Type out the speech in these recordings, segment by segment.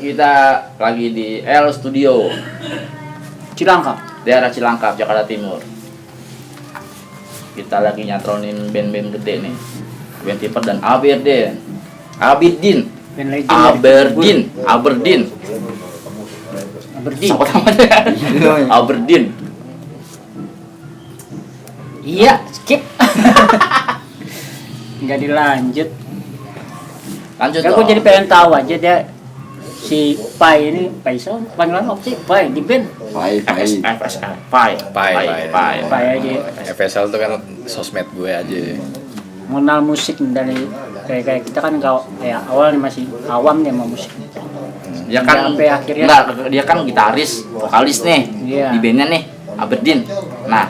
kita lagi di L Studio, Cilangkap. daerah Cilangkap, Jakarta Timur. Kita lagi nyatronin band-band gede nih, band Tipper dan Aberdeen. Band legend Aberdeen. Aberdeen. Siapa namanya? Aberdeen. Iya, skip. Nggak dilanjut. Lanjut Kan gue jadi pengen tahu aja dia si Pai ini Paisal panggilan apa sih? Pai di band. Pai Pai aja. FSL itu kan sosmed gue aja. Mengenal musik dari kayak kita kan kalau kayak awal nih masih awam nih sama musik. Dia kan sampai akhirnya enggak, dia kan gitaris, vokalis nih. Iya. Di bandnya nih Aberdeen. Nah,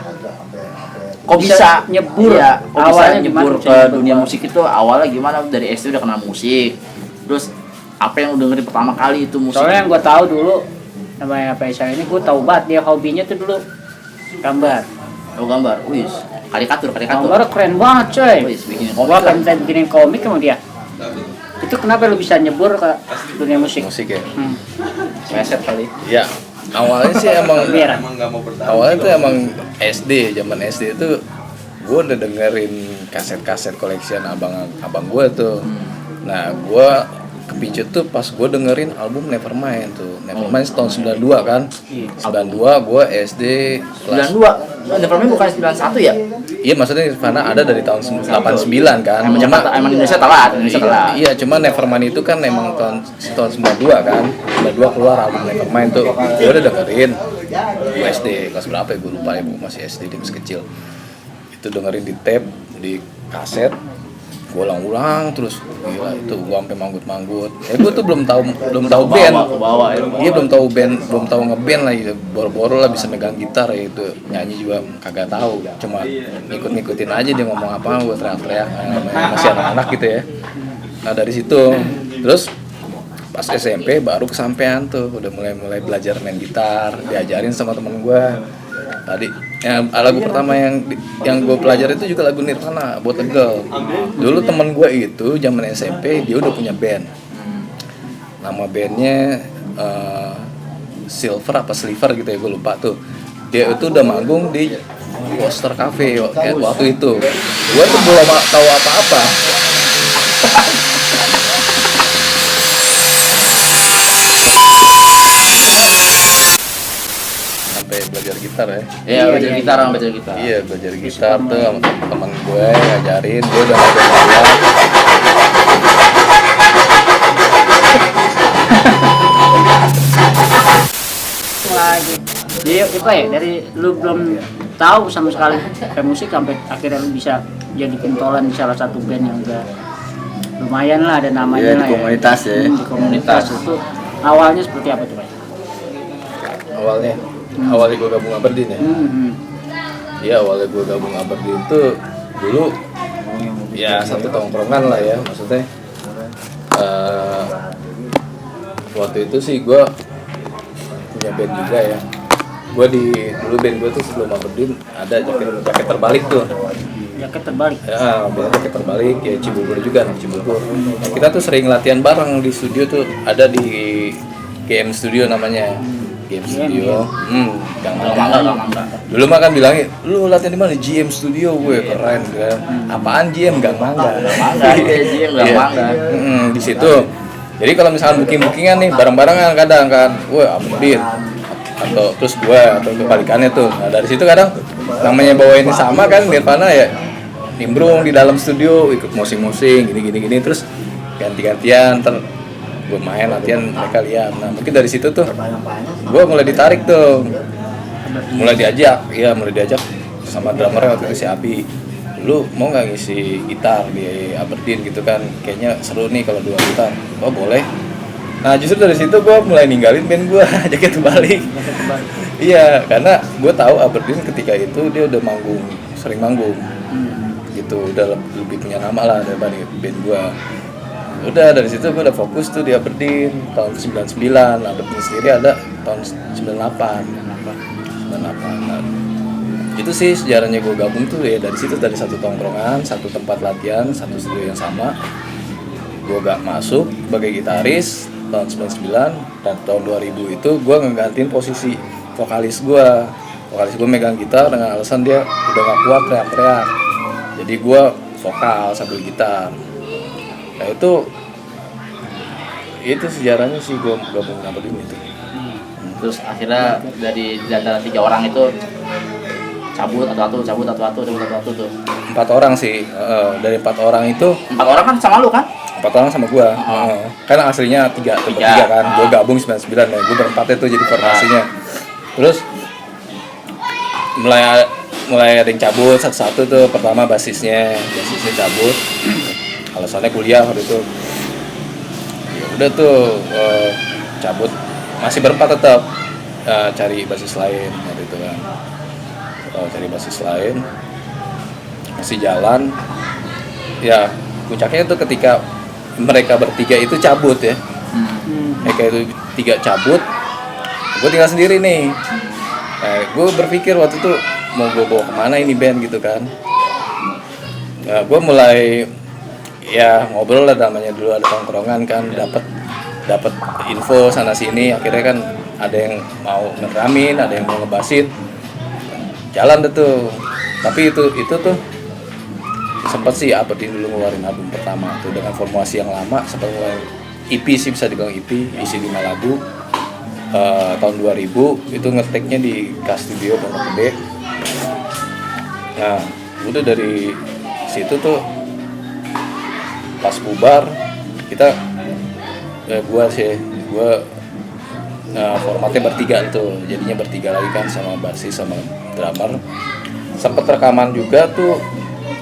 kok Bisa bisa nyebur? Iya, kok bisa Awalnya nyebur gimana? ke dunia musik itu awalnya gimana? Dari SD udah kenal musik. Terus apa yang lu dengerin pertama kali itu musik? soalnya yang gue tahu dulu namanya Paisal ini gue tahu banget dia hobinya tuh dulu gambar. Oh, gambar. Wih, karikatur. Gambar keren banget coy. Wih, bikin Gua komik. kan bikinin komik sama dia. Itu kenapa lu bisa nyebur ke dunia musik? Musik ya. Meset kali. Ya, awalnya sih emang Biar. awalnya tuh emang SD, zaman SD itu gue udah dengerin kaset-kaset collection abang gue tuh. Nah, gue kepicut tuh pas gue dengerin album Nevermind tuh. Nevermind tahun 92 kan. 92 gue SD kelas 92. Nevermind bukan 91 ya? Iya, maksudnya Nirvana ada dari tahun 89 kan. Emang Indonesia telat. Iya, cuma Nevermind itu kan emang tahun 92 kan. 92 keluar album Nevermind tuh. Gue udah dengerin. Gue SD kelas berapa ya, gue lupa ya, masih SD, dia masih kecil. Itu dengerin di tape, di kaset. Gue ulang-ulang terus, gila itu gue sampai manggut-manggut. Gue tuh belum tahu band. Kebawa ya. Iya, belum tahu ngeband lah, gitu. Boro-boro lah bisa megang gitar ya itu. Nyanyi juga kagak tahu, cuma ngikut-ngikutin aja dia ngomong apa, gue teriak-teriak. Masih anak-anak gitu ya. Nah, dari situ terus pas SMP baru kesampean tuh, udah mulai belajar main gitar, diajarin sama temen gue. Tadi lagu pertama yang gue pelajari itu juga lagu Nirvana, buat Girl. Dulu temen gue itu zaman SMP dia udah punya band. Nama bandnya Silver apa Sliver gitu ya, gue lupa tuh. Dia itu udah manggung di Poster Cafe waktu itu. Gue tuh belum tahu apa-apa. Sampai belajar gitar ya. Iya, belajar gitar. Iya, belajar gitar tuh sama teman gue ngajarin, gue udah ngajar. Lagi. Jadi apa ya dari lu belum tahu sama sekali kayak musik sampai akhirnya lu bisa jadi pentolan di salah satu band yang udah lumayan lah ada namanya Iya, di lah komunitas ya. Di komunitas itu awalnya seperti apa tuh Pak? Awalnya gue gabung Aberdeen ya. Iya, awalnya gue gabung Aberdeen tuh dulu ya satu tongkrongan lah ya, maksudnya waktu itu sih gue punya band juga ya. Gue dulu band gue tuh sebelum Aberdeen ada jaket terbalik tuh. Jaket terbalik. Ya, band jaket terbalik ya, Cibubur juga, anak Cibubur. Nah, kita tuh sering latihan bareng di studio tuh, ada di GM Studio namanya. GM Studio. Gang Mangga. Dulu mah kan bilangnya, lu latihan di mana? GM Studio, gue keren kan. Apaan GM? Gang Mangga. GM Gang Mangga. Di situ. Jadi kalau misalkan bookingan nih bareng-barengan kadang kan, gue Aberdeen atau terus gue atau kebalikannya tuh. Nah, dari situ kadang namanya bawainnya sama kan, Nirvana ya nimbrung di dalam studio, ikut musing-musing gini terus ganti-gantian gue main latihan, mereka lihat. Nah, mungkin dari situ tuh gue mulai ditarik tuh, mulai diajak sama drummernya waktu itu si Abi, lu mau nggak ngisi gitar di Aberdeen gitu kan, kayaknya seru nih kalau dua gitar. Oh boleh. Nah, justru dari situ gue mulai ninggalin band gue jaket terbalik. Iya, karena gue tahu Aberdeen ketika itu dia udah sering manggung gitu, udah lebih punya nama lah daripada band gue. Udah dari situ gue udah fokus tuh di Aberdeen tahun 99. Aberdeen sendiri ada tahun 98. Nah, itu sih sejarahnya gue gabung tuh ya dari situ, dari satu tongkrongan, satu tempat latihan, satu studio yang sama. Gue gak masuk sebagai gitaris tahun 99. Dan tahun 2000 itu gue ngegantiin posisi vokalis gue megang gitar dengan alasan dia udah gak kuat teriak-teriak, jadi gue vokal sambil gitar. Nah itu sejarahnya sih gue gabung sama Aberdeen itu. Terus akhirnya dari antara 3 orang itu cabut atau tuh. 4 orang sih, dari 4 orang itu 4 orang kan sama lu kan? 4 orang sama gua. Karena aslinya 3 kan. Gua gabung 99 ya. Gua berempat itu jadi formasinya. Terus mulai ada yang cabut satu-satu tuh. Pertama basisnya cabut. Alasannya kuliah waktu itu. Ya udah tuh cabut. Masih berempat tetap cari basis lain waktu itu kan. Cari basis lain. Masih jalan. Ya, puncaknya itu ketika mereka bertiga itu cabut ya. Mereka itu 3 cabut, gue tinggal sendiri nih. Gue berpikir waktu itu mau gue bawa kemana ini band gitu kan. Gue mulai ya ngobrol lah, namanya dulu ada tongkrongan kan, dapat info sana sini. Akhirnya kan ada yang mau ngeramin, ada yang mau ngebasin, jalan deh tuh. Tapi itu tuh sempat sih Aberdeen dulu ngeluarin album pertama tuh dengan formasi yang lama, sempat ngeluarin EP sih, bisa dibilang EP, isi 5 lagu. Tahun 2000 itu ngeteknya di Kas Studio Pondok Gede. Nah udah dari situ tuh pas bubar kita gue formatnya bertiga tuh, jadinya bertiga lagi kan sama basis sama drummer. Sempet rekaman juga tuh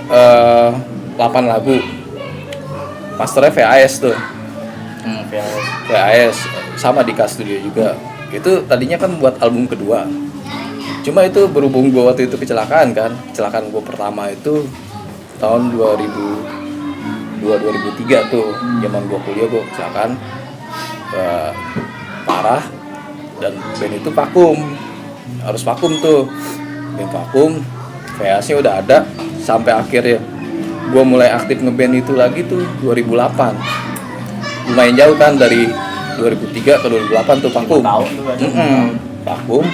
8 lagu, masternya VAS tuh. VAS sama di Kas Studio juga. Itu tadinya kan buat album kedua, cuma itu berhubung gue waktu itu kecelakaan gue pertama itu tahun 2003 tuh, zaman gue kuliah gue kecelakaan parah, dan band itu harus vakum tuh. Band vakum, VAS-nya udah ada. Sampai akhirnya gue mulai aktif ngeband itu lagi tuh 2008. Lumayan jauh kan, dari 2003 ke 2008 tuh vakum. Vakum.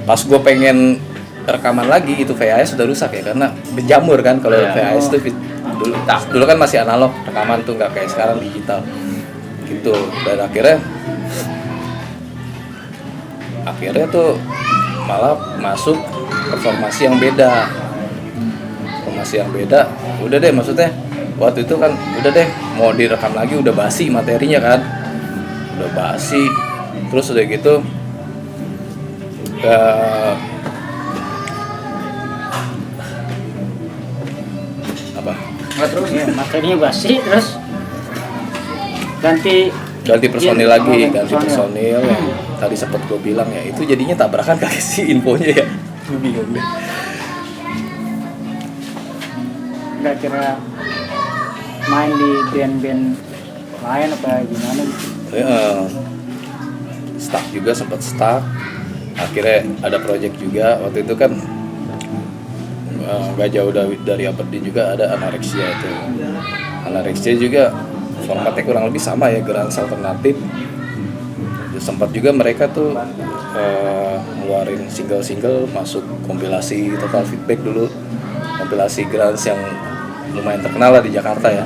Pas gue pengen rekaman lagi, itu VHS sudah rusak ya, karena berjamur kan. Kalau VHS tuh dulu kan masih analog rekaman tuh, nggak kayak sekarang digital gitu. Dan akhirnya tuh malah masuk ke formasi yang beda. Udah deh, maksudnya waktu itu kan udah deh mau direkam lagi, udah basi materinya kan, udah basi. Terus udah gitu terus ya materinya basi, terus ganti personil lagi, personil yang tadi sempat gue bilang ya, itu jadinya tabrakan kali sih infonya ya. Gue bingung deh. Nggak kira main di band-band lain apa gimana gitu? Sempat stuck. Akhirnya ada project juga waktu itu kan, nggak jauh dari Aberdeen juga ada Anorexia itu. Anorexia juga formatnya kurang lebih sama ya, grunge alternatif. Sempat juga mereka tuh ngeluarin single masuk kompilasi Total Feedback dulu, kompilasi grunge yang lumayan terkenal lah di Jakarta ya,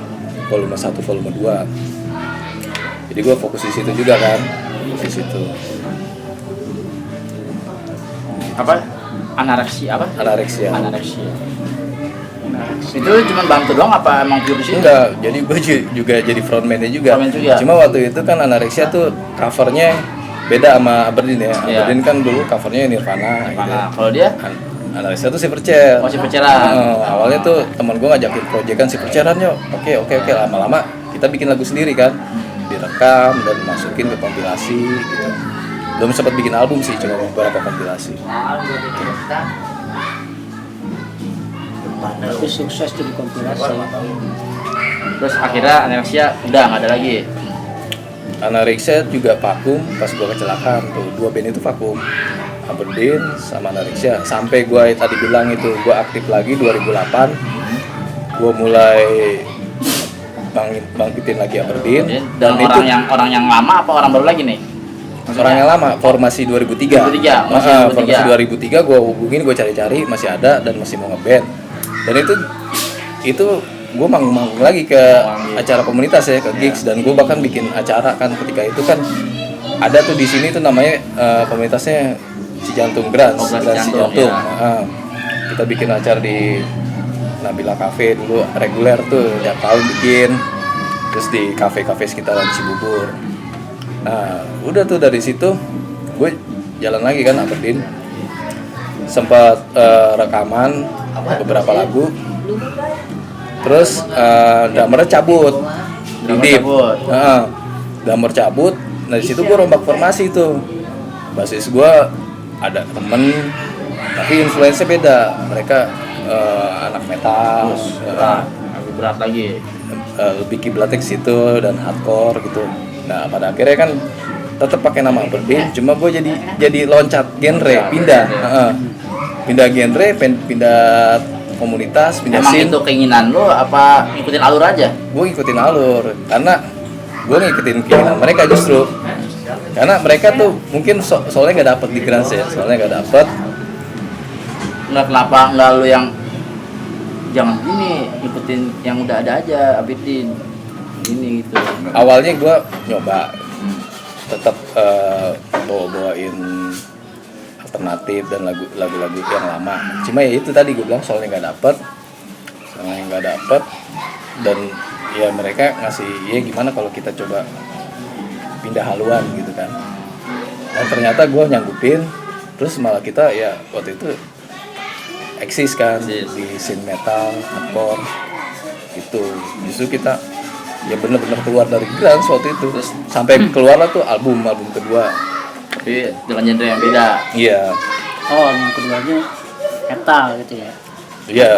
volume 1, volume 2. Jadi gue fokus di situ juga kan, di situ. Apa? Anorexia. Itu cuma bantu doang apa emang pure sih? Enggak, jadi gue juga jadi frontman-nya juga. Cuma waktu itu kan Anorexia tuh covernya beda sama Aberdeen ya. Aberdeen kan dulu covernya Nirvana gitu. Kalau dia Anorexia tuh Silverchair. Silverchair. Awalnya tuh teman gue ngajakin proyekan Silverchairan yuk. Oke. Lama-lama kita bikin lagu sendiri kan, direkam dan masukin ke kompilasi gitu. Belum sempat bikin album sih, cuma beberapa kompilasi. Tapi sukses di kompilasi. Terus akhirnya Anorexia udah nggak ada lagi. Anorexia juga vakum pas gue kecelakaan tuh. 2 band itu vakum, Aberdeen sama Anorexia. Sampai gue tadi bilang itu gue aktif lagi 2008. Gue mulai bangkitin lagi Aberdeen. Dan orang yang lama apa orang baru lagi nih? Maksudnya? Orang yang lama, formasi 2003. 2003, masih 2003. Formasi 2003 gue hubungin, gue cari-cari masih ada dan masih mau ngeband. Dan itu gue manggung lagi ke acara komunitas ya, ke gigs, dan gue bahkan bikin acara kan ketika itu kan ada tuh di sini tuh namanya komunitasnya Cijantung Grans, Cijantung. Ya. Kita bikin acara di Nabila Cafe dulu reguler tuh tiap tahun bikin, terus di kafe-kafe sekitaran Cibubur. Nah udah tuh dari situ gue jalan lagi kan Aberdeen, sempat rekaman beberapa lagu, terus drummer cabut, drummer cabut. Nah di situ gue rombak formasi tuh, basis gue ada temen tapi influence-nya beda, mereka anak metal, lebih berat lagi, lebih kiblatnya ke situ dan hardcore gitu. Nah pada akhirnya kan tetap pakai nama Aberdeen, cuma gue jadi loncat genre, pindah genre, pindah komunitas, pindah emang scene. itu keinginan lo apa ngikutin alur aja? Gue ngikutin alur karena gue ngikutin keinginan mereka justru, karena mereka tuh mungkin soalnya nggak dapet di Grans ya, soalnya nggak dapet. Kenapa nggak lu yang jangan gini, ikutin yang udah ada aja, Aberdeen ini gitu? Awalnya gue nyoba tetap bawain alternatif dan lagu-lagu yang lama, cuma ya itu tadi gue bilang soalnya nggak dapet, dan ya mereka ngasih ya gimana kalau kita coba pindah haluan gitu kan. Dan ternyata gue nyanggupin, terus malah kita ya waktu itu eksis kan di scene metal, hardcore gitu. Justru kita ya bener-bener keluar dari Grans waktu itu, terus sampai keluar lah tuh album kedua, tapi dengan genre yang beda. Iya. Oh, yang keduanya metal gitu ya. Iya.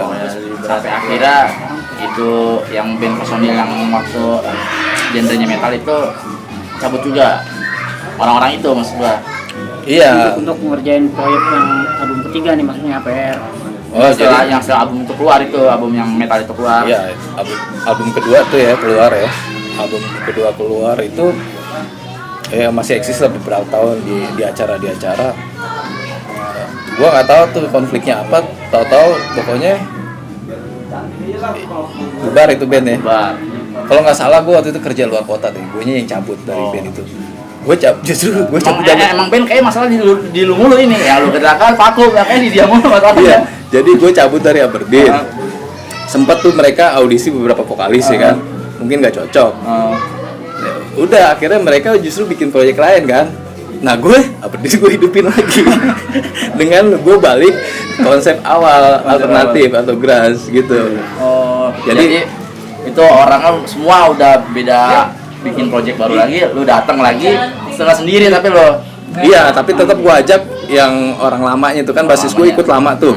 Sampai akhirnya itu yang band personil yang waktu genrenya metal itu cabut juga, orang-orang itu maksud gua. Iya. Untuk ngerjain proyek yang album ketiga nih, maksudnya APR. Oh, yang setelah album itu keluar, itu album yang metal itu keluar. Iya, album kedua tuh ya keluar ya. Album kedua keluar itu ya masih eksis lah beberapa tahun di acara. Gua nggak tahu tuh konfliknya apa, tahu-tahu pokoknya bubar itu band ya. Bubar. Kalau nggak salah gua waktu itu kerja luar kota tuh, guanya yang cabut dari band itu. Gue cabut dari emang band kayak masalah di lu mulu ini ya, lu kecelakaan vakum ya, kayak di dia mulu masalahnya. Iya, jadi gue cabut dari Aberdeen. Sempet tuh mereka audisi beberapa vokalis ya kan, mungkin nggak cocok. Ya, udah akhirnya mereka justru bikin proyek lain kan. Nah gue Aberdeen gue hidupin lagi dengan gue balik konsep awal alternatif atau Grans gitu. Oh, jadi itu orang kan semua udah beda, bikin project baru lagi, lu datang lagi setengah sendiri tapi lo. Iya, tapi tetap gua ajak yang orang lamanya itu kan, basis gue ikut lama tuh.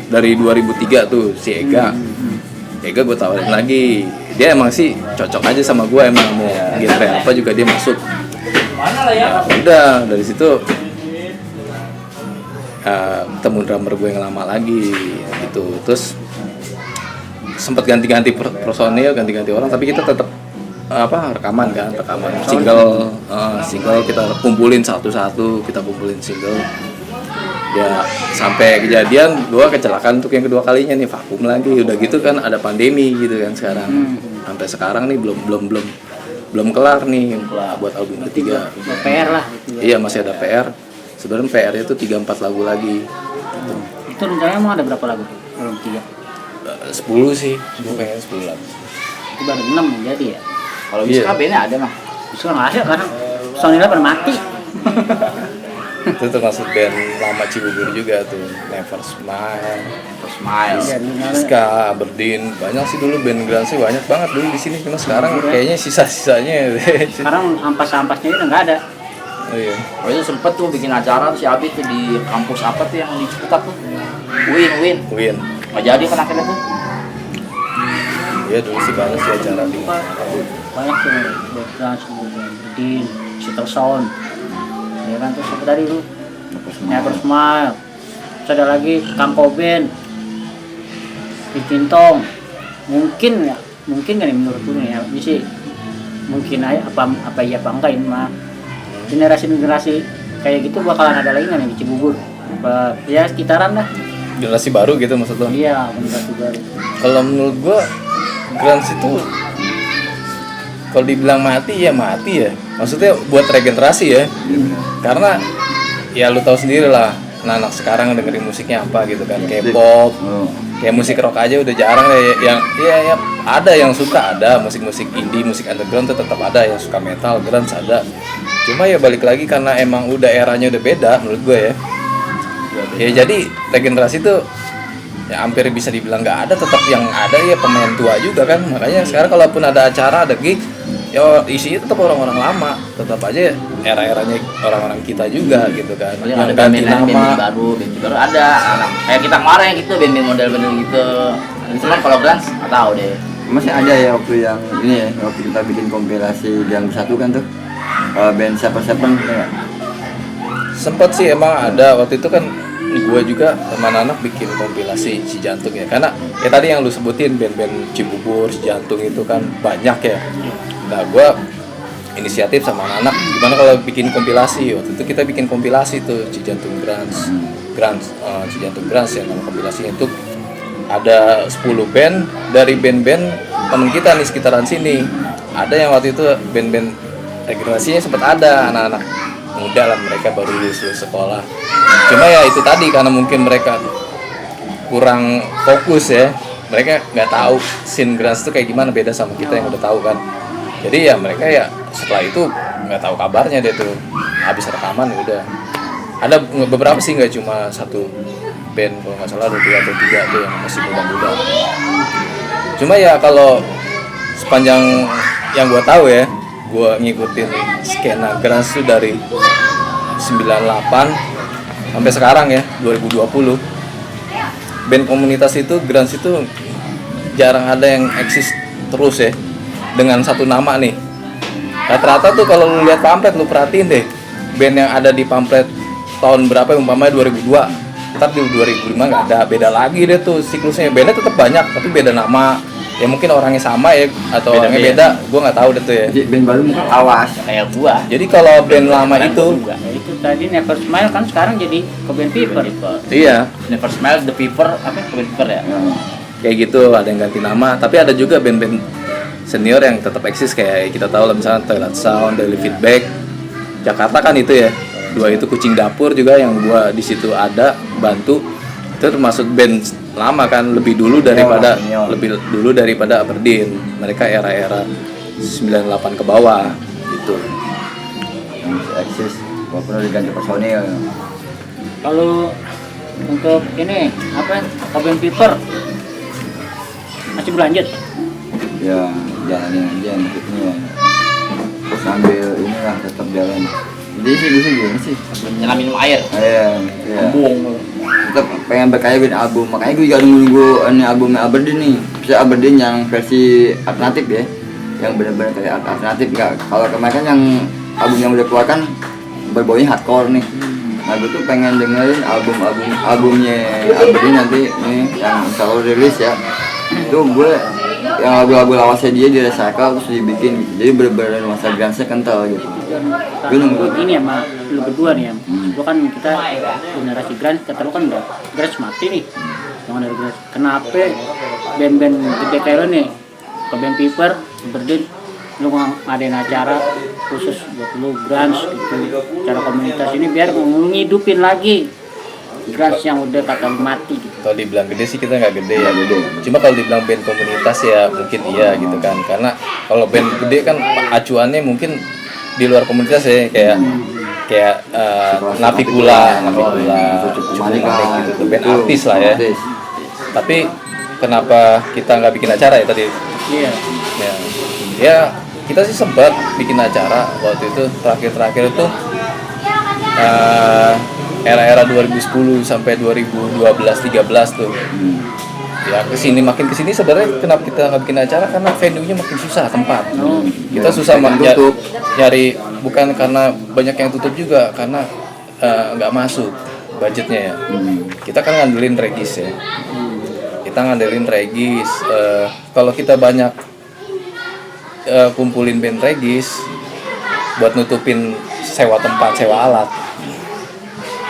Dari 2003 tuh si Ega. Ega gue tawarin lagi. Dia emang sih cocok aja sama gua, emang mau genre apa juga dia masuk. Ya, udah dari situ ketemu drummer gue yang lama lagi gitu. Terus sempat ganti-ganti personil, ganti-ganti orang, tapi kita tetap rekaman single kita kumpulin satu-satu, kita kumpulin single ya sampai kejadian gua kecelakaan untuk yang kedua kalinya nih, vakum lagi. Udah gitu kan ada pandemi gitu kan sekarang, sampai sekarang nih belum kelar nih buat album ketiga. PR lah gitu ya. Iya, masih ada PR. Sebenarnya PR itu 3-4 lagu lagi gitu. Itu rencananya mau ada berapa lagu? Belum 3. 10 sih, gue pengen 10 lagu. Itu baru 6 jadi ya. Kalau bisa bandnya ada mah. Bisa nggak ada karena personilnya pada mati. Itu termasuk band lama Cibubur juga tuh, Never Smile, Iska, Aberdeen, banyak sih dulu band Grans sih, banyak banget dulu di sini. Cuma sekarang kayaknya sisa-sisanya. Sekarang ampas-ampasnya udah nggak ada. Oh iya. Oh itu sempet tuh bikin acara tuh si Abi tuh di kampus apa tuh yang di Ciputat tuh, Win. Nggak jadi kan akhirnya tuh. Iya dulu sih banyak sih acara di banyak tuh Grans, Aberdeen, Sitter Sound. Ya kan, terus apa tadi lu? Never Smile. Terus ada lagi Kang Koben, Di Cintong. Mungkin ya mungkin kan ya menurutku nih ya, ini sih mungkin aja apa iya apa enggak ini mah generasi kayak gitu bakalan ada lagi nggak nih di Cibubur? Ya sekitaran dah. Generasi baru gitu maksud lo? Iya, generasi baru. Kalau menurut gua grunge itu kalau dibilang mati ya mati ya. Maksudnya buat regenerasi ya. Karena ya lu tahu sendiri lah, anak-anak sekarang dengerin musiknya apa gitu kan, K-pop, kayak musik rock aja udah jarang deh. Yang ya ada yang suka, ada musik-musik indie, musik underground tuh tetap ada yang suka metal, grunge ada. Cuma ya balik lagi karena emang udah eranya udah beda menurut gue ya. Ya jadi regenerasi tuh ya hampir bisa dibilang nggak ada, tetap yang ada ya pemain tua juga kan. Makanya sekarang kalaupun ada acara, ada gig, ya isinya tetap orang-orang lama, tetap aja era-eranya orang-orang kita juga gitu kan. Paling ada band-band baru ada anak kayak kita kemarin gitu, band-band model-model gitu. Cuman kalau grunge nggak tahu deh. Masih ada ya waktu yang ini ya, waktu kita bikin kompilasi yang satu kan tuh band siapa-siapa ya. Sempet sih emang ada waktu itu kan, gue juga teman anak bikin kompilasi Si Jantung ya, karena ya tadi yang lu sebutin band-band Cibubur, Si Jantung itu kan banyak ya. Nah gue inisiatif sama anak-anak gimana kalau bikin kompilasi. Waktu itu kita bikin kompilasi tuh Si Jantung Grunge, Si Jantung Grunge yang nama kompilasinya itu ada 10 band dari band-band temen kita nih sekitaran sini. Ada yang waktu itu band-band regenerasinya sempat ada, anak-anak muda lah, mereka baru lulus sekolah. Cuma ya itu tadi karena mungkin mereka kurang fokus ya, mereka nggak tahu scene grunge itu kayak gimana, beda sama kita yang udah tahu kan. Jadi ya mereka ya setelah itu nggak tahu kabarnya deh tuh, habis rekaman udah. Ada beberapa sih, nggak cuma satu band, kalau nggak salah ada 2 atau 3 tuh yang masih muda-muda. Cuma ya kalau sepanjang yang gue tahu ya, gue ngikutin skena grunge itu dari 98 sampai sekarang ya 2020. Band komunitas itu grunge itu jarang ada yang eksis terus ya dengan satu nama nih. Rata-rata tuh kalau lu lihat pamflet, lu perhatiin deh band yang ada di pamflet tahun berapa, umpamanya 2002, ntar di 2005 nggak ada, beda lagi deh tuh siklusnya. Bandnya tetap banyak tapi beda nama. Ya mungkin orangnya sama ya atau orangnya beda, gue nggak tahu deh tuh ya. Jadi band baru mungkin awas Kayak gua. Jadi kalau band lama itu, Ya itu tadi Never Smile kan sekarang jadi ke band Piper. iya Never Smile, The Fever, apa band Fever ya? kayak gitu, ada yang ganti nama. Tapi ada juga band-band senior yang tetap eksis, kayak kita tahu lah misalnya Toilet Sound, Daily Feedback, Jakarta kan itu ya. 2 itu Kucing Dapur juga yang gua di situ ada bantu. Itu termasuk band lama kan, lebih dulu daripada Aberdeen. Mereka era-era 98 ke bawah gitu. yang eksis walaupun udah diganti personil. Kalau untuk ini apa ke band Piper masih berlanjut? Ya jalanin aja maksudnya, terus sambil inilah tetap jalan. Jadi sih gue sih gini sih, Nyelam minum air. iya Embung. tetap pengen berkarya bikin album. Makanya gue juga nunggu ini albumnya Aberdeen nih, bisa Aberdeen yang versi alternatif ya, yang benar-benar kayak alternatif. Nggak, kalau kemarin kan yang album yang udah keluar kan berbaunya hardcore nih. Nah gue tuh pengen dengerin albumnya Aberdeen nanti nih yang selalu rilis ya. Itu gue yang lagu-lagu lawasnya dia di recycle terus dibikin gitu. Jadi bener-bener nuansa grunge-nya kental gitu. Gue nunggu Ini sama lu berdua nih ya. Lu kan kita generasi grunge, kata lu kan udah grunge mati nih. Yang dari grunge. Kenapa band-band gede kayak lu nih ke band Piper, Aberdeen, lu ngadain acara khusus buat lu grunge gitu, cara komunitas ini biar ngidupin lagi grunge yang udah kata mati gitu. Kalau dibilang gede sih kita nggak gede ya, cuma kalau dibilang band komunitas ya mungkin iya gitu kan. Karena kalau band gede kan acuannya mungkin di luar komunitas ya, kayak Navikula, gitu, band artis lah ya. Tapi kenapa kita nggak bikin acara ya tadi? Iya. Ya kita sih sempat bikin acara waktu itu, terakhir itu era-era 2010 sampai 2012-13 tuh. Ya makin kesini sebenarnya kenapa kita nggak bikin acara, karena venue-nya makin susah tempat. Kita susah nyari, bukan karena banyak yang tutup juga, karena nggak masuk budgetnya ya. Kita kan ngandelin regis ya. Kita ngandelin regis. Kalau kita banyak kumpulin band regis buat nutupin sewa tempat, sewa alat,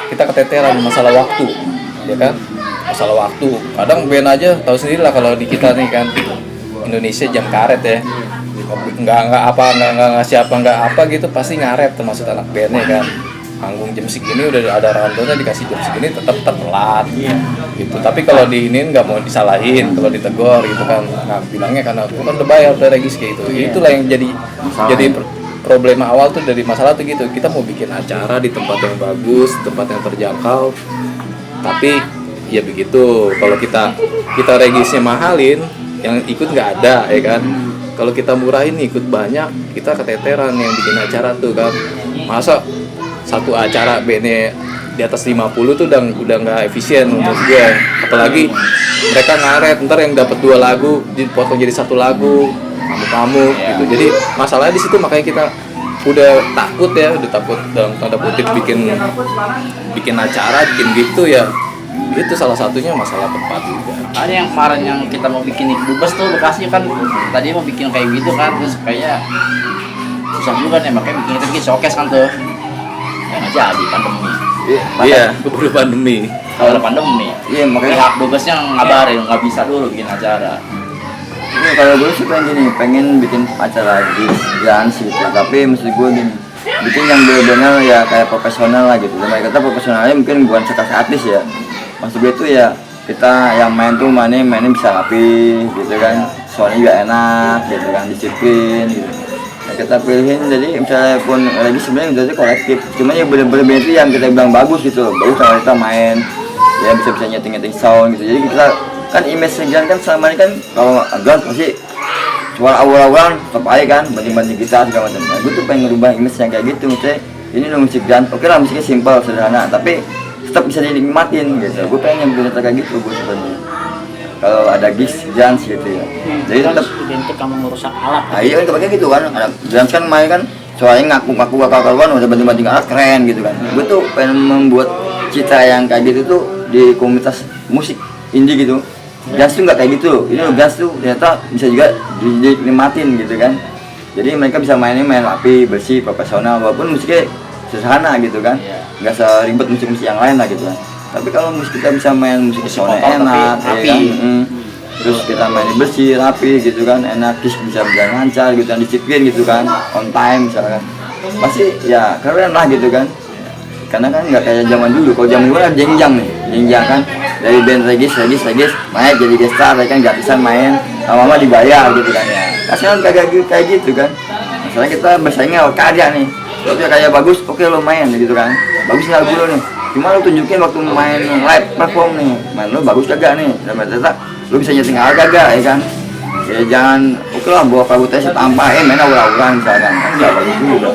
kita keteteran masalah waktu, ya kan? Masalah waktu. Kadang band aja tahu sendiri lah kalau di kita nih kan Indonesia jam karet ya. Nggak apa gitu pasti ngaret, termasuk anak bandnya kan. Panggung jam segini udah ada randonya, dikasih jam segini tetap telat gitu. Tapi kalau di ini nggak mau disalahin, kalau ditegur gitu kan, nah bilangnya karena aku kan udah bayar, udah regis kayak gitu. Itulah yang jadi problema awal tuh dari masalah tuh gitu. Kita mau bikin acara di tempat yang bagus, tempat yang terjangkau, tapi ya begitu. Kalau kita regisnya mahalin, yang ikut nggak ada, ya kan? Kalau kita murahin ikut banyak, kita keteteran yang bikin acara tuh kan. Masa satu acara bandnya di atas 50 tuh udah nggak efisien menurut gue. Apalagi mereka ngaret, ntar yang dapat 2 lagu dipotong jadi 1 lagu, pamuk gitu. Jadi masalahnya di situ, makanya kita udah takut dalam tanda kutip bikin acara, bikin gitu ya. Itu salah satunya masalah tempat juga. Ada yang kemarin yang kita mau bikin di Dubes tuh Bekasi kan, tadi mau bikin kayak gitu kan, terus kayaknya susah juga nih, makanya bikin itu bikin showcase kan tuh. Yang jadi pandemi. Iya, keburu pandemi. Kalau ada pandemi, Iya, makanya pihak Dubesnya ngabarin nggak bisa dulu bikin acara. ini kalau gue sih pengen bikin acara di dance gitu. Tapi maksud gue gini, bikin yang benar-benar ya kayak profesional lah gitu. Dan kata profesionalnya mungkin bukan sekelas artis ya. Maksud gue tuh ya kita yang main tuh mainnya bisa rapi gitu kan, suaranya juga enak gitu kan, disiplin gitu. Nah, kita pilihin, jadi misalnya pun lagi sebenarnya itu kolektif, cuma yang bener-bener itu yang kita bilang bagus gitu, bagus sama kita main ya, bisa nyeting sound gitu. Jadi kita kan image segan kan selama ini kan kalau agak pasti suara awal-awalan tetap aja kan, banding-banding kita segala macam. Nah, gue tuh pengen ngerubah image yang kayak gitu, misalnya ini lo musik dan oke lah musiknya simpel sederhana tapi tetap bisa dinikmatin gitu. Gue pengen yang bener kayak gitu gue sebenarnya. Kalau ada gigs dance gitu ya, jadi tetap identik kamu merusak alat. nah, iya kan kebanyakan gitu kan, ada dance kan main kan suaranya ngaku kawan udah banding alat keren gitu kan. Gue tuh pengen membuat citra yang kayak gitu tuh di komunitas musik indie gitu. Dance tuh nggak kayak gitu, ini dance tuh ternyata bisa juga dinikmatin gitu kan. Jadi mereka bisa main rapi, bersih, profesional, walaupun musiknya sederhana gitu kan, nggak seribet musik-musik yang lain lah gitu kan. Tapi kalau musik kita bisa main musik soundnya enak, rapi. ya kan? Terus kita main bersih, rapi gitu kan, enak, bisa berjalan lancar gitu kan, disiplin gitu kan, on time misalkan, pasti ya keren lah gitu kan. Karena kan nggak kayak zaman dulu. Kalau zaman dulu kan jenjang kan, dari band regis naik jadi gestar, kan gratisan main, lama-lama dibayar gitu kan. Kasihan kayak gitu kan. Misalnya kita bersaingnya karya nih, lo punya karya bagus, oke lo main gitu kan, bagus lagu lo nih. Cuma lo tunjukin waktu main live perform nih, main lo bagus kagak nih, dan ternyata lo bisa nyeting alat kagak ya kan. Ya jangan oke lah bawa kabut tes tanpa main awur-awuran misalkan, kan nggak bagus juga.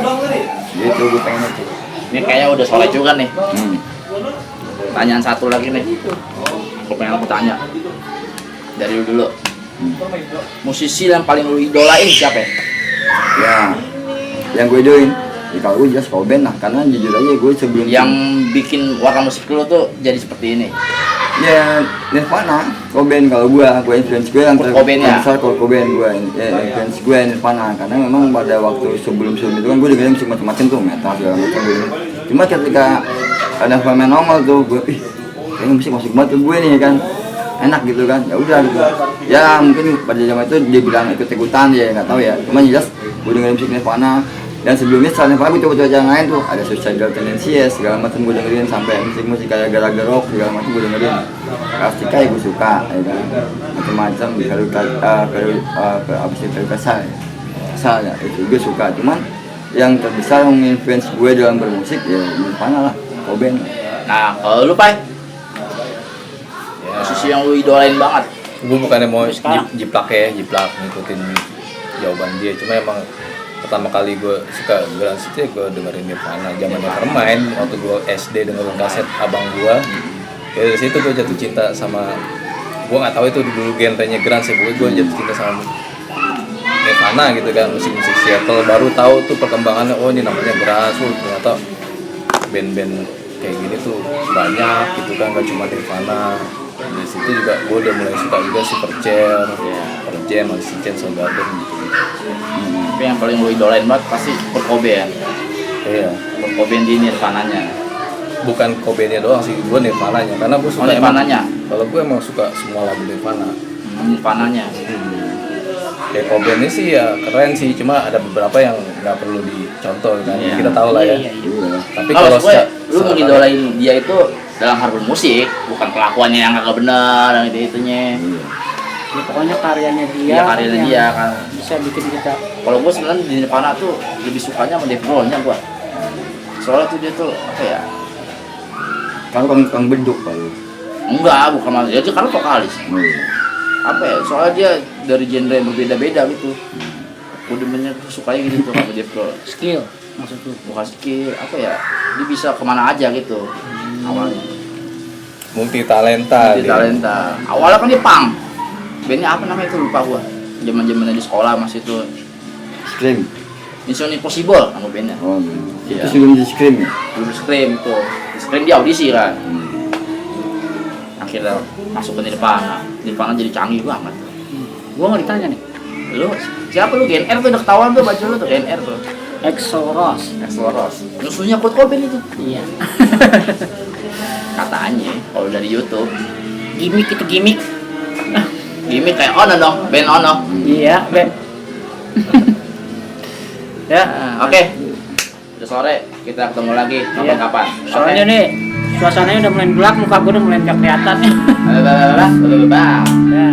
Gitu gue pengen itu. Ini kayaknya udah sore juga nih. Pertanyaan satu lagi nih, aku pengen tanya dari dulu. Musisi yang paling lu idolain siapa ya? Ya, yang gue idolain ya kalau gue jelas Cobain lah, karena jujur aja gue sebelum Yang bikin warna musik lu tuh jadi seperti ini. ya Nirvana, Cobain kalau gue influence gue yang Cobain ya? terbesar kalau Cobain gue, influence gue Nirvana, karena memang pada waktu sebelum itu kan gue dengerin musik macam-macam tuh, metal segala macam gitu. Cuma ketika ada Nirvana nongol tuh gue, kayaknya musik masuk banget ke gue nih kan, enak gitu kan, ya udah gitu. Ya mungkin pada zaman itu dia bilang ikut-ikutan ya nggak tahu ya, cuma jelas gue dengerin musik Nirvana. Dan sebelumnya setelah Nirvana gue coba-coba yang lain tuh, ada Suicidal Tendencies segala macam gue dengerin, sampai musik-musik kayak Garaga Rock segala macam gue dengerin. Plastika ya gue suka, ya kan, macam-macam abis itu kesal ya, itu gue suka. Cuman yang terbesar menginfluence gue dalam bermusik ya Nirvana lah, Cobain. Nah, kalau lu Pai, musisi yang lu idolain banget. Gue bukannya mau jiplak ngikutin jawaban dia, cuma emang pertama kali gue suka Grunge itu ya gue dengerin Nirvana zaman Nevermind, waktu gue SD dengerin kaset abang gue. Ya dari situ gue jatuh cinta sama, gue nggak tahu itu dulu genrenya Grunge ya, gue jatuh cinta sama Nirvana gitu kan, musik-musik Seattle. Baru tahu tuh perkembangannya, oh ini namanya Grunge, ternyata band-band kayak gini tuh banyak gitu kan, gak cuma Nirvana. Dari situ juga gue udah mulai suka juga Superchair, Jam, Oxygen, Soundgarden gitu. Tapi yang paling lu idolain banget pasti Kurt Cobain. Iya. Kurt Cobain di Nirvana-nya. Bukan Cobain-nya doang sih, gue Nirvana-nya. Karena gue Oh, suka Nirvana-nya. kalau gue emang suka semua lagu Nirvana. Nirvana-nya. Kayak Cobain ini sih ya keren sih, cuma ada beberapa yang nggak perlu dicontoh kan. Iya. Kita tahu lah ya. Iya. Tapi Kalau kalau gue, lu mengidolain dia itu dalam hal bermusik, bukan kelakuannya yang agak benar dan itu-itunya. Ya, pokoknya karyanya dia. Iya, karyanya yang dia kan. bisa bikin kita. Kalau gue sebenarnya di Nirvana tuh lebih sukanya sama Dave Grohl-nya gue. Soalnya tuh dia tuh apa ya? Kalau kang beduk kalau. Enggak, bukan malah dia karena vokalis. Apa ya? Soalnya dia dari genre yang berbeda-beda gitu. Gue demennya tuh sukanya gitu tuh sama Dave Grohl. Skill maksud lu. Bukan skill, apa ya? Dia bisa kemana aja gitu. Awalnya. multi talenta. Di talenta. Awalnya kan dia punk. Bandnya apa namanya itu lupa gua. Zaman-zamannya di sekolah masih itu Scream. Mission Impossible nama bandnya. Oh, Iya. itu sebelum di Scream ya? Belum Scream itu. Di Scream dia audisi kan. Akhirnya masuk ke Nirvana. Nirvana jadi canggih banget. Gua nggak ditanya nih. Lu siapa lu Gen R tuh udah ketahuan tuh baju lu tuh Gen R tuh. Axl Rose. Axl Rose. Musuhnya Kurt Cobain itu. Iya. Katanya kalau dari YouTube. Gimik itu gimik. Gimik kayak Ono dong, band Ono. Iya, Be. Ya, Oke. Udah sore, kita ketemu lagi kapan-kapan. soalnya nih suasananya udah mulai gelap, muka gue udah mulai nggak kelihatan. Bye. Ya.